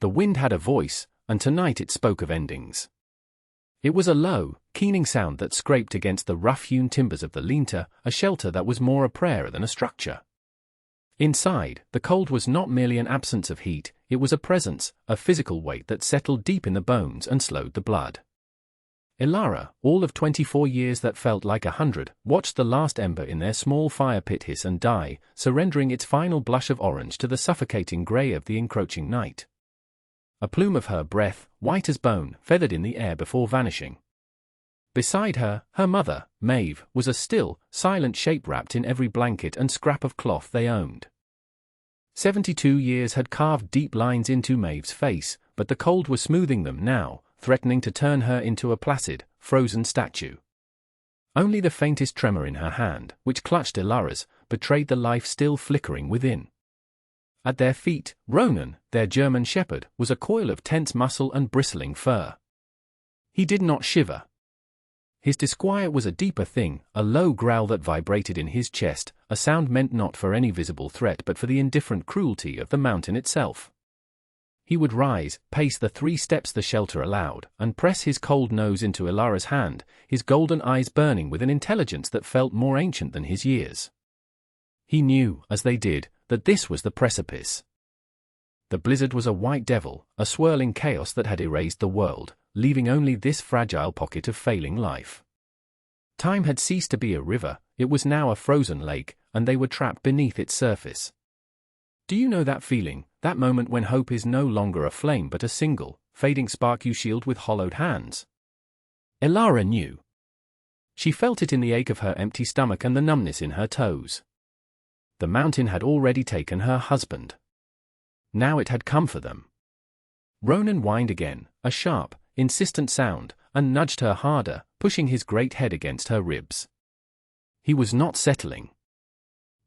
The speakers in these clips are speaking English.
The wind had a voice, and tonight it spoke of endings. It was a low, keening sound that scraped against the rough-hewn timbers of the lean-to, a shelter that was more a prayer than a structure. Inside, the cold was not merely an absence of heat, it was a presence, a physical weight that settled deep in the bones and slowed the blood. Ilara, all of 24 years that felt like 100, watched the last ember in their small fire pit hiss and die, surrendering its final blush of orange to the suffocating grey of the encroaching night. A plume of her breath, white as bone, feathered in the air before vanishing. Beside her, her mother, Maeve, was a still, silent shape wrapped in every blanket and scrap of cloth they owned. 72 years had carved deep lines into Maeve's face, but the cold was smoothing them now, threatening to turn her into a placid, frozen statue. Only the faintest tremor in her hand, which clutched Ilara's, betrayed the life still flickering within. At their feet, Ronan, their German shepherd, was a coil of tense muscle and bristling fur. He did not shiver. His disquiet was a deeper thing, a low growl that vibrated in his chest, a sound meant not for any visible threat but for the indifferent cruelty of the mountain itself. He would rise, pace the 3 steps the shelter allowed, and press his cold nose into Ilara's hand, his golden eyes burning with an intelligence that felt more ancient than his years. He knew, as they did, that this was the precipice. The blizzard was a white devil, a swirling chaos that had erased the world, leaving only this fragile pocket of failing life. Time had ceased to be a river, it was now a frozen lake, and they were trapped beneath its surface. Do you know that feeling, that moment when hope is no longer a flame but a single, fading spark you shield with hollowed hands? Ilara knew. She felt it in the ache of her empty stomach and the numbness in her toes. The mountain had already taken her husband. Now it had come for them. Ronan whined again, a sharp, insistent sound, and nudged her harder, pushing his great head against her ribs. He was not settling.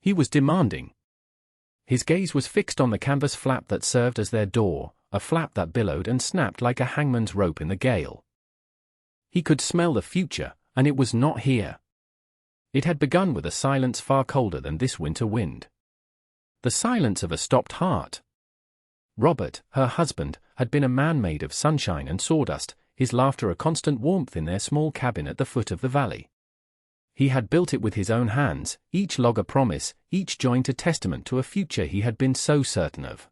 He was demanding. His gaze was fixed on the canvas flap that served as their door, a flap that billowed and snapped like a hangman's rope in the gale. He could smell the future, and it was not here. It had begun with a silence far colder than this winter wind. The silence of a stopped heart. Robert, her husband, had been a man made of sunshine and sawdust, his laughter a constant warmth in their small cabin at the foot of the valley. He had built it with his own hands, each log a promise, each joint a testament to a future he had been so certain of.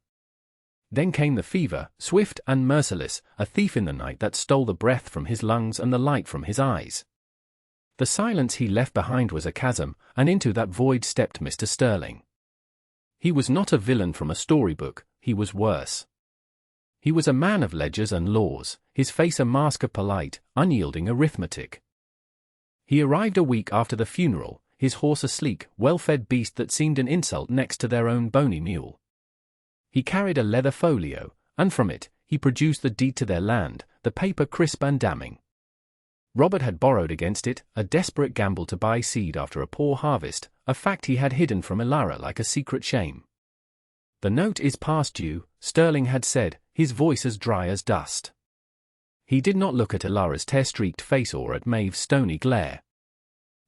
Then came the fever, swift and merciless, a thief in the night that stole the breath from his lungs and the light from his eyes. The silence he left behind was a chasm, and into that void stepped Mr. Sterling. He was not a villain from a storybook, he was worse. He was a man of ledgers and laws, his face a mask of polite, unyielding arithmetic. He arrived a week after the funeral, his horse a sleek, well-fed beast that seemed an insult next to their own bony mule. He carried a leather folio, and from it, he produced the deed to their land, the paper crisp and damning. Robert had borrowed against it, a desperate gamble to buy seed after a poor harvest, a fact he had hidden from Ilara like a secret shame. "The note is past due," Sterling had said, his voice as dry as dust. He did not look at Ilara's tear-streaked face or at Maeve's stony glare.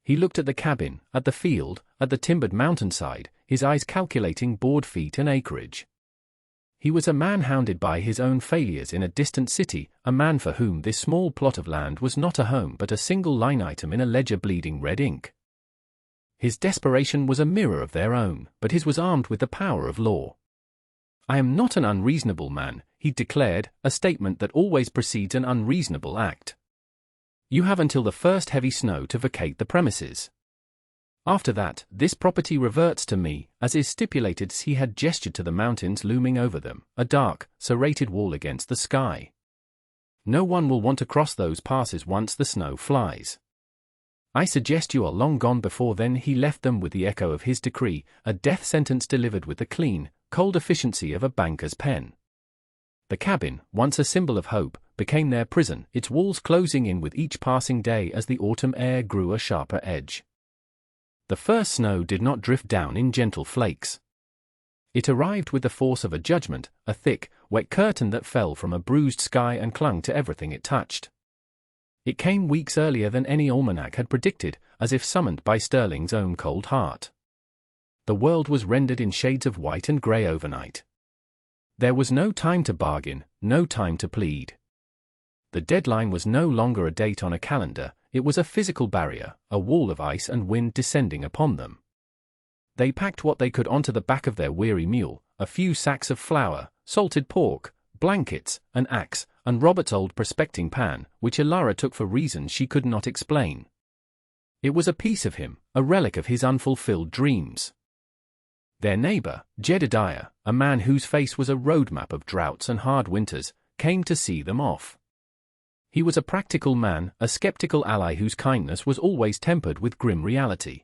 He looked at the cabin, at the field, at the timbered mountainside, his eyes calculating board feet and acreage. He was a man hounded by his own failures in a distant city, a man for whom this small plot of land was not a home but a single line item in a ledger bleeding red ink. His desperation was a mirror of their own, but his was armed with the power of law. "I am not an unreasonable man," he declared, a statement that always precedes an unreasonable act. "You have until the first heavy snow to vacate the premises. After that, this property reverts to me, as is stipulated." He had gestured to the mountains looming over them, a dark, serrated wall against the sky. "No one will want to cross those passes once the snow flies. I suggest you are long gone before then." He left them with the echo of his decree, a death sentence delivered with the clean, cold efficiency of a banker's pen. The cabin, once a symbol of hope, became their prison, its walls closing in with each passing day as the autumn air grew a sharper edge. The first snow did not drift down in gentle flakes. It arrived with the force of a judgment, a thick, wet curtain that fell from a bruised sky and clung to everything it touched. It came weeks earlier than any almanac had predicted, as if summoned by Sterling's own cold heart. The world was rendered in shades of white and grey overnight. There was no time to bargain, no time to plead. The deadline was no longer a date on a calendar, it was a physical barrier, a wall of ice and wind descending upon them. They packed what they could onto the back of their weary mule, a few sacks of flour, salted pork, blankets, an axe, and Robert's old prospecting pan, which Ilara took for reasons she could not explain. It was a piece of him, a relic of his unfulfilled dreams. Their neighbor, Jedediah, a man whose face was a roadmap of droughts and hard winters, came to see them off. He was a practical man, a skeptical ally whose kindness was always tempered with grim reality.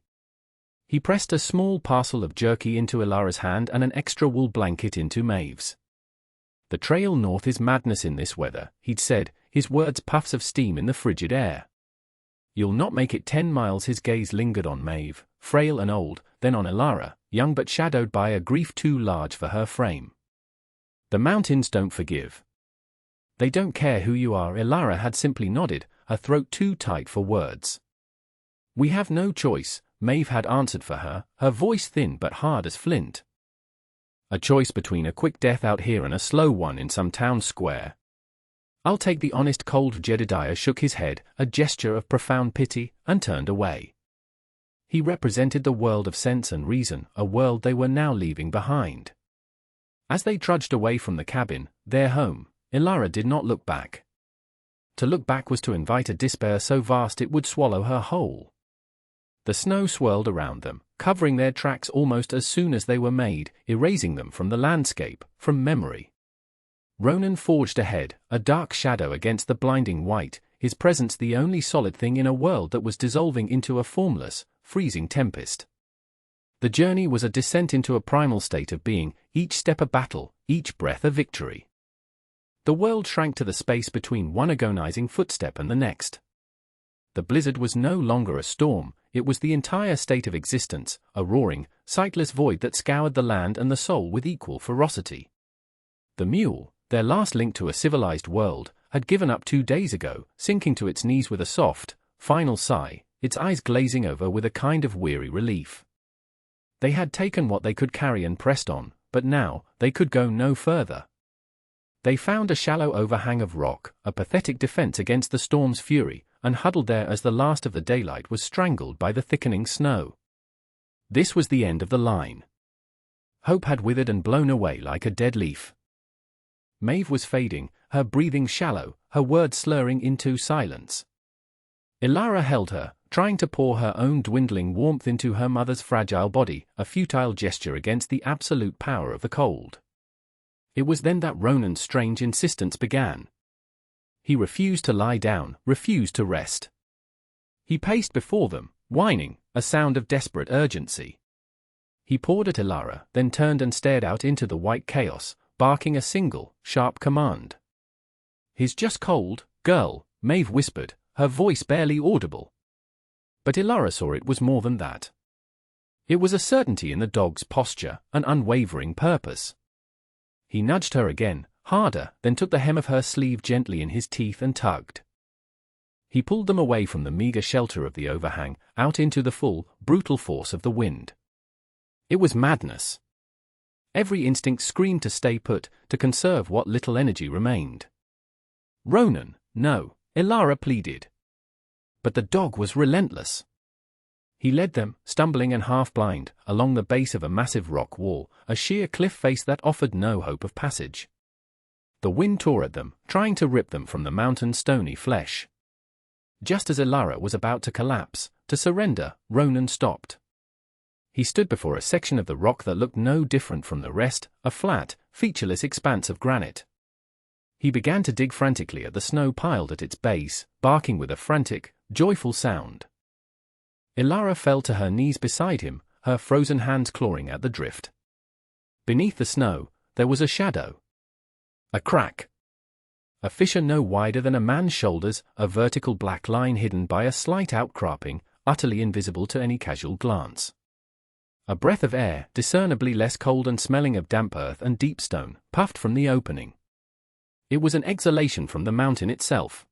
He pressed a small parcel of jerky into Ilara's hand and an extra wool blanket into Maeve's. "The trail north is madness in this weather," he'd said, his words puffs of steam in the frigid air. "You'll not make it 10 miles." His gaze lingered on Maeve, frail and old, then on Ilara, young but shadowed by a grief too large for her frame. "The mountains don't forgive. They don't care who you are." Ilara had simply nodded, her throat too tight for words. "We have no choice," Maeve had answered for her, her voice thin but hard as flint. "A choice between a quick death out here and a slow one in some town square." "I'll take the honest cold." Jedediah shook his head, a gesture of profound pity, and turned away. He represented the world of sense and reason, a world they were now leaving behind. As they trudged away from the cabin, their home, Ilara did not look back. To look back was to invite a despair so vast it would swallow her whole. The snow swirled around them, covering their tracks almost as soon as they were made, erasing them from the landscape, from memory. Ronan forged ahead, a dark shadow against the blinding white, his presence the only solid thing in a world that was dissolving into a formless, freezing tempest. The journey was a descent into a primal state of being, each step a battle, each breath a victory. The world shrank to the space between one agonizing footstep and the next. The blizzard was no longer a storm, it was the entire state of existence, a roaring, sightless void that scoured the land and the soul with equal ferocity. The mule, their last link to a civilized world, had given up 2 days ago, sinking to its knees with a soft, final sigh, its eyes glazing over with a kind of weary relief. They had taken what they could carry and pressed on, but now, they could go no further. They found a shallow overhang of rock, a pathetic defense against the storm's fury, and huddled there as the last of the daylight was strangled by the thickening snow. This was the end of the line. Hope had withered and blown away like a dead leaf. Maeve was fading, her breathing shallow, her words slurring into silence. Ilara held her, trying to pour her own dwindling warmth into her mother's fragile body, a futile gesture against the absolute power of the cold. It was then that Ronan's strange insistence began. He refused to lie down, refused to rest. He paced before them, whining, a sound of desperate urgency. He pawed at Ilara, then turned and stared out into the white chaos, barking a single, sharp command. "He's just cold, girl," Maeve whispered, her voice barely audible. But Ilara saw it was more than that. It was a certainty in the dog's posture, an unwavering purpose. He nudged her again, harder, then took the hem of her sleeve gently in his teeth and tugged. He pulled them away from the meager shelter of the overhang, out into the full, brutal force of the wind. It was madness. Every instinct screamed to stay put, to conserve what little energy remained. "Ronan, no," Ilara pleaded. But the dog was relentless. He led them, stumbling and half-blind, along the base of a massive rock wall, a sheer cliff face that offered no hope of passage. The wind tore at them, trying to rip them from the mountain's stony flesh. Just as Ilara was about to collapse, to surrender, Ronan stopped. He stood before a section of the rock that looked no different from the rest, a flat, featureless expanse of granite. He began to dig frantically at the snow piled at its base, barking with a frantic, joyful sound. Ilara fell to her knees beside him, her frozen hands clawing at the drift. Beneath the snow, there was a shadow. A crack. A fissure no wider than a man's shoulders, a vertical black line hidden by a slight outcropping, utterly invisible to any casual glance. A breath of air, discernibly less cold and smelling of damp earth and deep stone, puffed from the opening. It was an exhalation from the mountain itself.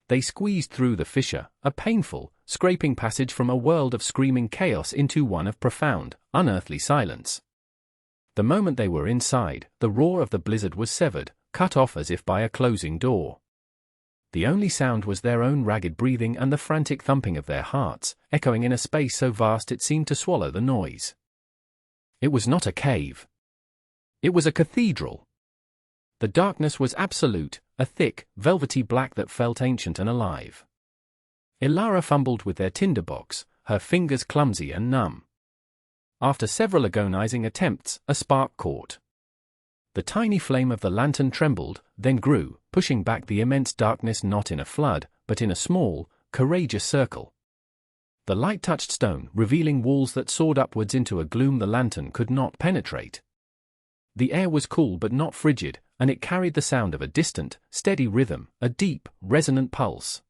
They squeezed through the fissure, a painful, scraping passage from a world of screaming chaos into one of profound, unearthly silence. The moment they were inside, the roar of the blizzard was severed, cut off as if by a closing door. The only sound was their own ragged breathing and the frantic thumping of their hearts, echoing in a space so vast it seemed to swallow the noise. It was not a cave. It was a cathedral. The darkness was absolute, a thick, velvety black that felt ancient and alive. Ilara fumbled with their tinderbox, her fingers clumsy and numb. After several agonizing attempts, a spark caught. The tiny flame of the lantern trembled, then grew, pushing back the immense darkness not in a flood, but in a small, courageous circle. The light touched stone, revealing walls that soared upwards into a gloom the lantern could not penetrate. The air was cool but not frigid, and it carried the sound of a distant, steady rhythm, a deep, resonant pulse.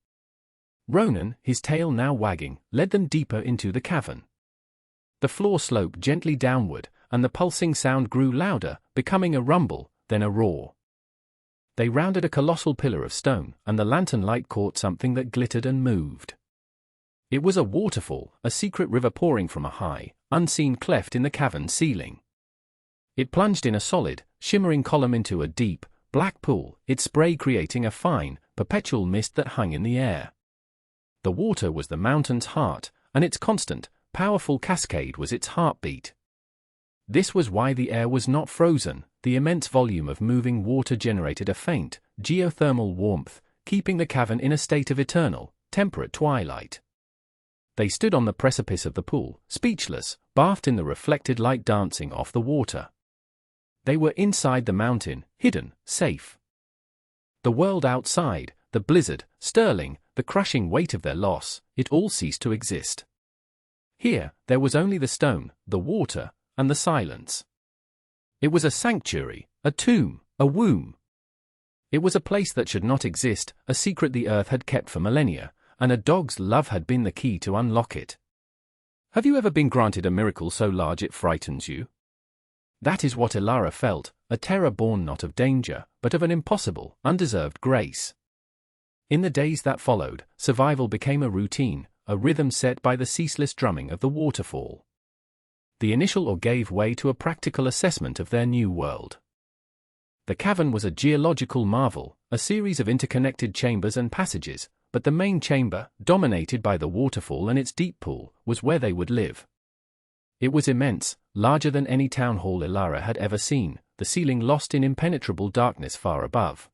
Ronan, his tail now wagging, led them deeper into the cavern. The floor sloped gently downward, and the pulsing sound grew louder, becoming a rumble, then a roar. They rounded a colossal pillar of stone, and the lantern light caught something that glittered and moved. It was a waterfall, a secret river pouring from a high, unseen cleft in the cavern ceiling. It plunged in a solid, shimmering column into a deep, black pool, its spray creating a fine, perpetual mist that hung in the air. The water was the mountain's heart, and its constant, powerful cascade was its heartbeat. This was why the air was not frozen. The immense volume of moving water generated a faint, geothermal warmth, keeping the cavern in a state of eternal, temperate twilight. They stood on the precipice of the pool, speechless, bathed in the reflected light dancing off the water. They were inside the mountain, hidden, safe. The world outside, the blizzard, Sterling, the crushing weight of their loss, it all ceased to exist. Here, there was only the stone, the water, and the silence. It was a sanctuary, a tomb, a womb. It was a place that should not exist, a secret the earth had kept for millennia, and a dog's love had been the key to unlock it. Have you ever been granted a miracle so large it frightens you? That is what Ilara felt, a terror born not of danger, but of an impossible, undeserved grace. In the days that followed, survival became a routine, a rhythm set by the ceaseless drumming of the waterfall. The initial awe gave way to a practical assessment of their new world. The cavern was a geological marvel, a series of interconnected chambers and passages, but the main chamber, dominated by the waterfall and its deep pool, was where they would live. It was immense, larger than any town hall Ilara had ever seen, the ceiling lost in impenetrable darkness far above.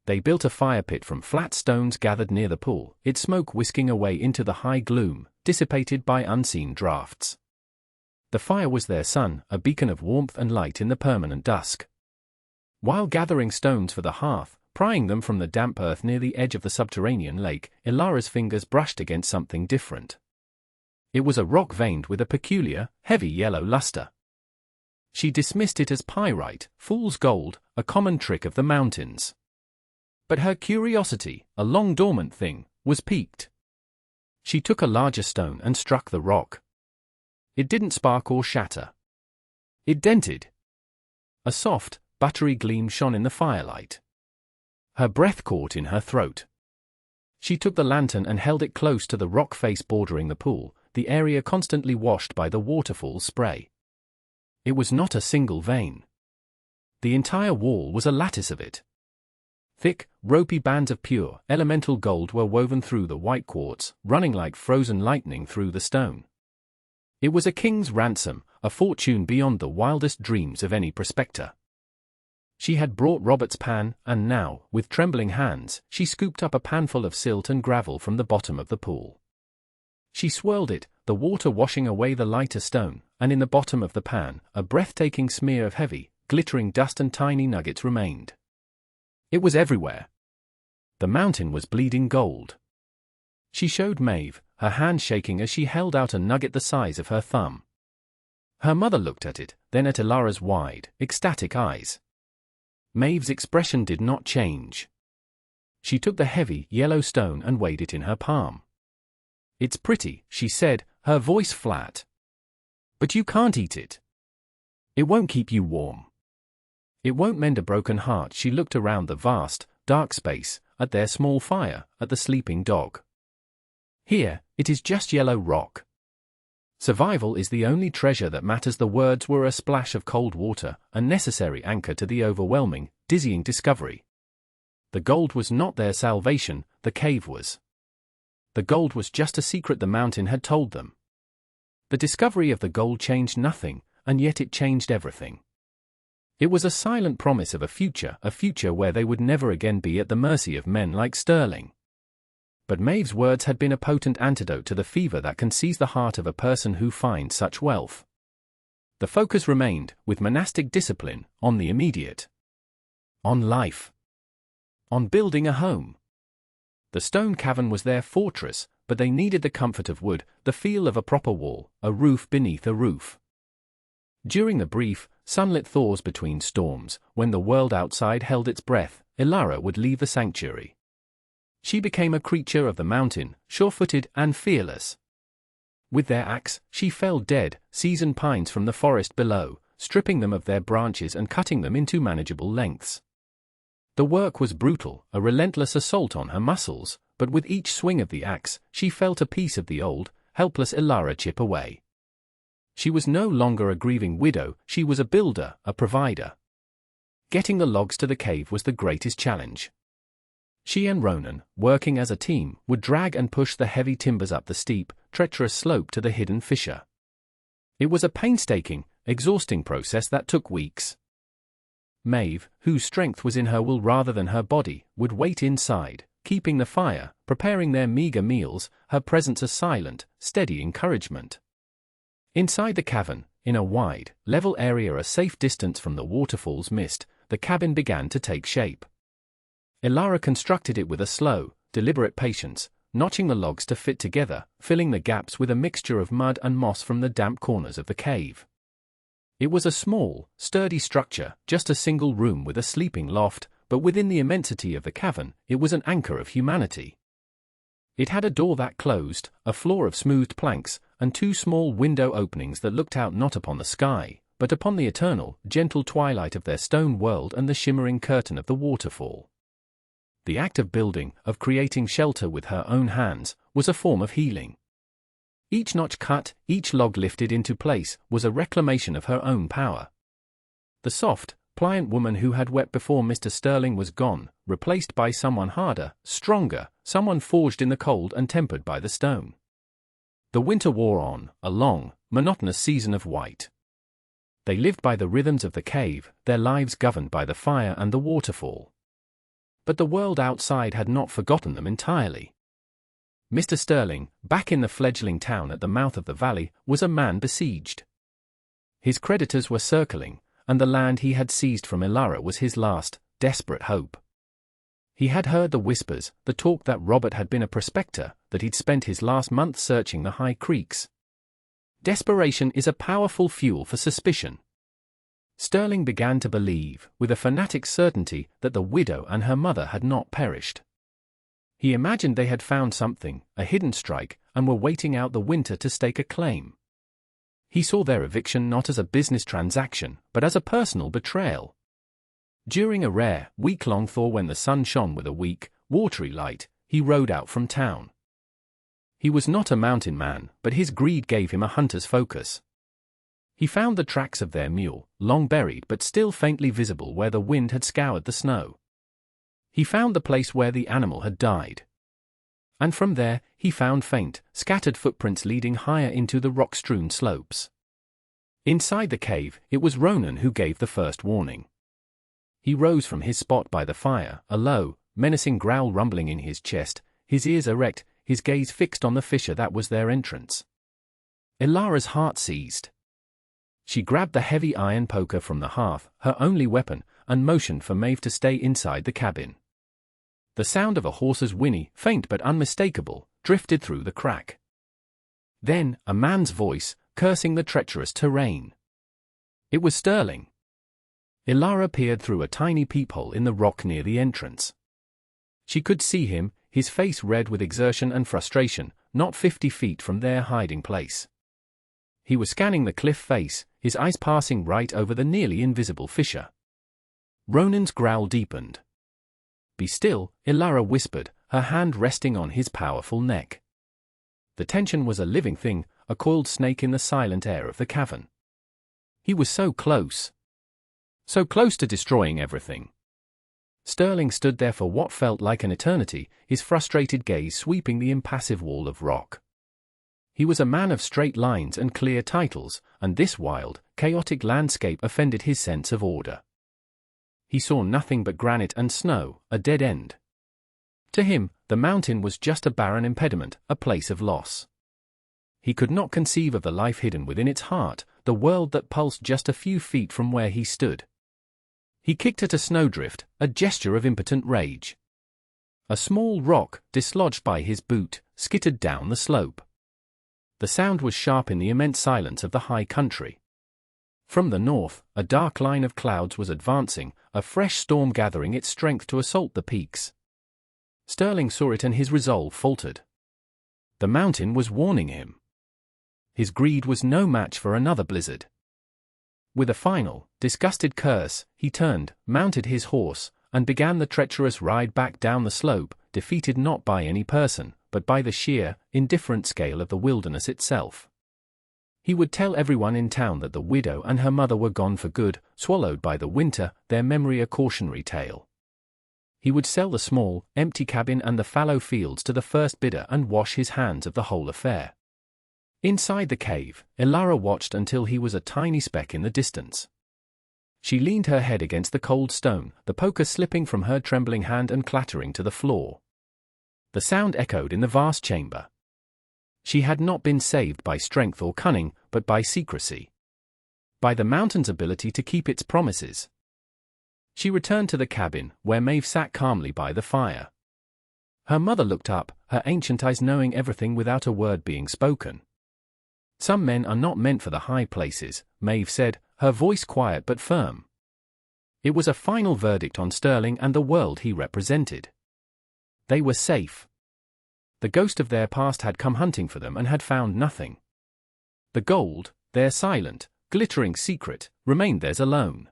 They built a fire pit from flat stones gathered near the pool, its smoke whisking away into the high gloom, dissipated by unseen drafts. The fire was their sun, a beacon of warmth and light in the permanent dusk. While gathering stones for the hearth, prying them from the damp earth near the edge of the subterranean lake, Ilara's fingers brushed against something different. It was a rock veined with a peculiar, heavy yellow luster. She dismissed it as pyrite, fool's gold, a common trick of the mountains. But her curiosity, a long dormant thing, was piqued. She took a larger stone and struck the rock. It didn't spark or shatter. It dented. A soft, buttery gleam shone in the firelight. Her breath caught in her throat. She took the lantern and held it close to the rock face bordering the pool, the area constantly washed by the waterfall's spray. It was not a single vein. The entire wall was a lattice of it. Thick, ropey bands of pure, elemental gold were woven through the white quartz, running like frozen lightning through the stone. It was a king's ransom, a fortune beyond the wildest dreams of any prospector. She had brought Robert's pan, and now, with trembling hands, she scooped up a panful of silt and gravel from the bottom of the pool. She swirled it, the water washing away the lighter stone, and in the bottom of the pan, a breathtaking smear of heavy, glittering dust and tiny nuggets remained. It was everywhere. The mountain was bleeding gold. She showed Maeve, her hand shaking as she held out a nugget the size of her thumb. Her mother looked at it, then at Ilara's wide, ecstatic eyes. Maeve's expression did not change. She took the heavy, yellow stone and weighed it in her palm. "It's pretty," she said, her voice flat. "But you can't eat it. It won't keep you warm. It won't mend a broken heart." She looked around the vast, dark space, at their small fire, at the sleeping dog. "Here, it is just yellow rock. Survival is the only treasure that matters. The words were a splash of cold water, a necessary anchor to the overwhelming, dizzying discovery. The gold was not their salvation, the cave was. The gold was just a secret the mountain had told them. The discovery of the gold changed nothing, and yet it changed everything. It was a silent promise of a future where they would never again be at the mercy of men like Sterling. But Maeve's words had been a potent antidote to the fever that can seize the heart of a person who finds such wealth. The focus remained, with monastic discipline, on the immediate. On life. On building a home. The stone cavern was their fortress, but they needed the comfort of wood, the feel of a proper wall, a roof beneath a roof. During the brief, sunlit thaws between storms, when the world outside held its breath, Ilara would leave the sanctuary. She became a creature of the mountain, sure-footed and fearless. With their axe, she felled dead, seasoned pines from the forest below, stripping them of their branches and cutting them into manageable lengths. The work was brutal, a relentless assault on her muscles, but with each swing of the axe, she felt a piece of the old, helpless Ilara chip away. She was no longer a grieving widow, she was a builder, a provider. Getting the logs to the cave was the greatest challenge. She and Ronan, working as a team, would drag and push the heavy timbers up the steep, treacherous slope to the hidden fissure. It was a painstaking, exhausting process that took weeks. Maeve, whose strength was in her will rather than her body, would wait inside, keeping the fire, preparing their meager meals, her presence a silent, steady encouragement. Inside the cavern, in a wide, level area a safe distance from the waterfall's mist, the cabin began to take shape. Ilara constructed it with a slow, deliberate patience, notching the logs to fit together, filling the gaps with a mixture of mud and moss from the damp corners of the cave. It was a small, sturdy structure, just a single room with a sleeping loft, but within the immensity of the cavern, it was an anchor of humanity. It had a door that closed, a floor of smoothed planks, and two small window openings that looked out not upon the sky, but upon the eternal, gentle twilight of their stone world and the shimmering curtain of the waterfall. The act of building, of creating shelter with her own hands, was a form of healing. Each notch cut, each log lifted into place, was a reclamation of her own power. The soft, pliant woman who had wept before Mr. Sterling was gone, replaced by someone harder, stronger, someone forged in the cold and tempered by the stone. The winter wore on, a long, monotonous season of white. They lived by the rhythms of the cave, their lives governed by the fire and the waterfall. But the world outside had not forgotten them entirely. Mr. Sterling, back in the fledgling town at the mouth of the valley, was a man besieged. His creditors were circling, and the land he had seized from Ilara was his last, desperate hope. He had heard the whispers, the talk that Robert had been a prospector, that he'd spent his last month searching the high creeks. Desperation is a powerful fuel for suspicion. Sterling began to believe, with a fanatic certainty, that the widow and her mother had not perished. He imagined they had found something, a hidden strike, and were waiting out the winter to stake a claim. He saw their eviction not as a business transaction, but as a personal betrayal. During a rare, week-long thaw when the sun shone with a weak, watery light, he rode out from town. He was not a mountain man, but his greed gave him a hunter's focus. He found the tracks of their mule, long buried but still faintly visible where the wind had scoured the snow. He found the place where the animal had died. And from there, he found faint, scattered footprints leading higher into the rock-strewn slopes. Inside the cave, it was Ronan who gave the first warning. He rose from his spot by the fire, a low, menacing growl rumbling in his chest, his ears erect, his gaze fixed on the fissure that was their entrance. Ilara's heart seized. She grabbed the heavy iron poker from the hearth, her only weapon, and motioned for Maeve to stay inside the cabin. The sound of a horse's whinny, faint but unmistakable, drifted through the crack. Then, a man's voice, cursing the treacherous terrain. It was Sterling. Ilara peered through a tiny peephole in the rock near the entrance. She could see him, his face red with exertion and frustration, not 50 feet from their hiding place. He was scanning the cliff face, his eyes passing right over the nearly invisible fissure. Ronan's growl deepened. "Be still," Ilara whispered, her hand resting on his powerful neck. The tension was a living thing, a coiled snake in the silent air of the cavern. He was so close. So close to destroying everything. Sterling stood there for what felt like an eternity, his frustrated gaze sweeping the impassive wall of rock. He was a man of straight lines and clear titles, and this wild, chaotic landscape offended his sense of order. He saw nothing but granite and snow, a dead end. To him, the mountain was just a barren impediment, a place of loss. He could not conceive of the life hidden within its heart, the world that pulsed just a few feet from where he stood. He kicked at a snowdrift, a gesture of impotent rage. A small rock, dislodged by his boot, skittered down the slope. The sound was sharp in the immense silence of the high country. From the north, a dark line of clouds was advancing, a fresh storm gathering its strength to assault the peaks. Sterling saw it and his resolve faltered. The mountain was warning him. His greed was no match for another blizzard. With a final, disgusted curse, he turned, mounted his horse, and began the treacherous ride back down the slope, defeated not by any person, but by the sheer, indifferent scale of the wilderness itself. He would tell everyone in town that the widow and her mother were gone for good, swallowed by the winter, their memory a cautionary tale. He would sell the small, empty cabin and the fallow fields to the first bidder and wash his hands of the whole affair. Inside the cave, Elara watched until he was a tiny speck in the distance. She leaned her head against the cold stone, the poker slipping from her trembling hand and clattering to the floor. The sound echoed in the vast chamber. She had not been saved by strength or cunning, but by secrecy. By the mountain's ability to keep its promises. She returned to the cabin, where Maeve sat calmly by the fire. Her mother looked up, her ancient eyes knowing everything without a word being spoken. "Some men are not meant for the high places," Maeve said, her voice quiet but firm. It was a final verdict on Sterling and the world he represented. They were safe. The ghost of their past had come hunting for them and had found nothing. The gold, their silent, glittering secret, remained theirs alone.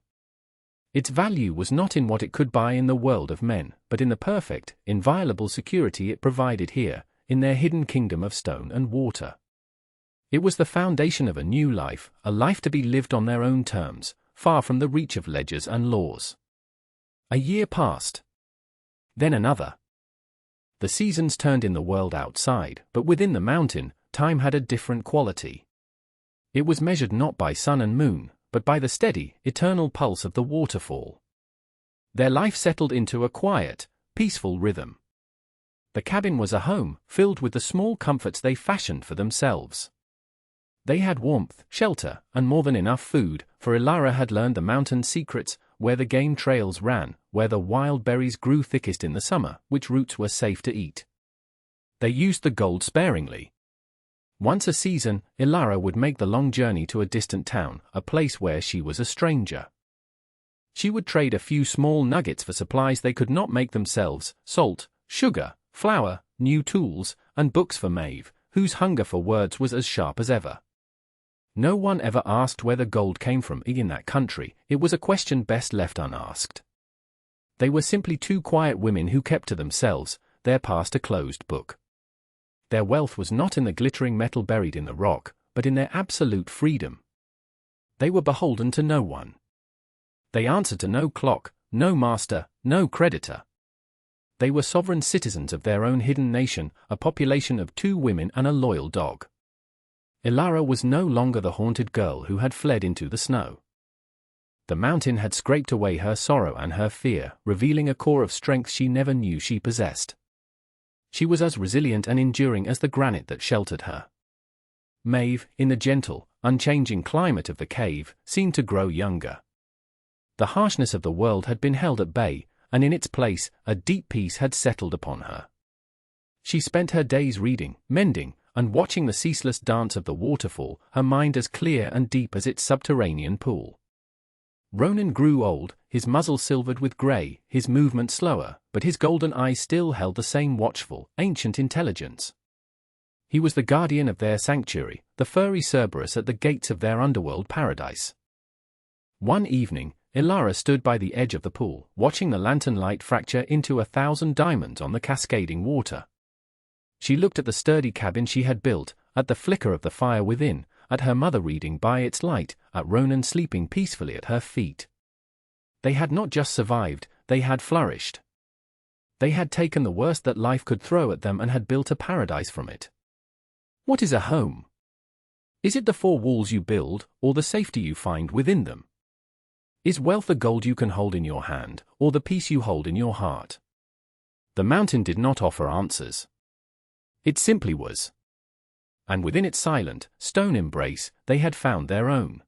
Its value was not in what it could buy in the world of men, but in the perfect, inviolable security it provided here, in their hidden kingdom of stone and water. It was the foundation of a new life, a life to be lived on their own terms, far from the reach of ledgers and laws. A year passed. Then another. The seasons turned in the world outside, but within the mountain, time had a different quality. It was measured not by sun and moon, but by the steady, eternal pulse of the waterfall. Their life settled into a quiet, peaceful rhythm. The cabin was a home, filled with the small comforts they fashioned for themselves. They had warmth, shelter, and more than enough food, for Elara had learned the mountain's secrets, where the game trails ran, where the wild berries grew thickest in the summer, which roots were safe to eat. They used the gold sparingly. Once a season, Elara would make the long journey to a distant town, a place where she was a stranger. She would trade a few small nuggets for supplies they could not make themselves, salt, sugar, flour, new tools, and books for Maeve, whose hunger for words was as sharp as ever. No one ever asked where the gold came from in that country, it was a question best left unasked. They were simply two quiet women who kept to themselves, their past a closed book. Their wealth was not in the glittering metal buried in the rock, but in their absolute freedom. They were beholden to no one. They answered to no clock, no master, no creditor. They were sovereign citizens of their own hidden nation, a population of 2 women and a loyal dog. Elara was no longer the haunted girl who had fled into the snow. The mountain had scraped away her sorrow and her fear, revealing a core of strength she never knew she possessed. She was as resilient and enduring as the granite that sheltered her. Maeve, in the gentle, unchanging climate of the cave, seemed to grow younger. The harshness of the world had been held at bay, and in its place, a deep peace had settled upon her. She spent her days reading, mending, and watching the ceaseless dance of the waterfall, her mind as clear and deep as its subterranean pool. Ronan grew old, his muzzle silvered with grey, his movement slower, but his golden eyes still held the same watchful, ancient intelligence. He was the guardian of their sanctuary, the furry Cerberus at the gates of their underworld paradise. One evening, Elara stood by the edge of the pool, watching the lantern light fracture into 1,000 diamonds on the cascading water. She looked at the sturdy cabin she had built, at the flicker of the fire within, at her mother reading by its light, at Ronan sleeping peacefully at her feet. They had not just survived, they had flourished. They had taken the worst that life could throw at them and had built a paradise from it. What is a home? Is it the four walls you build, or the safety you find within them? Is wealth the gold you can hold in your hand, or the peace you hold in your heart? The mountain did not offer answers. It simply was. And within its silent, stone embrace, they had found their own.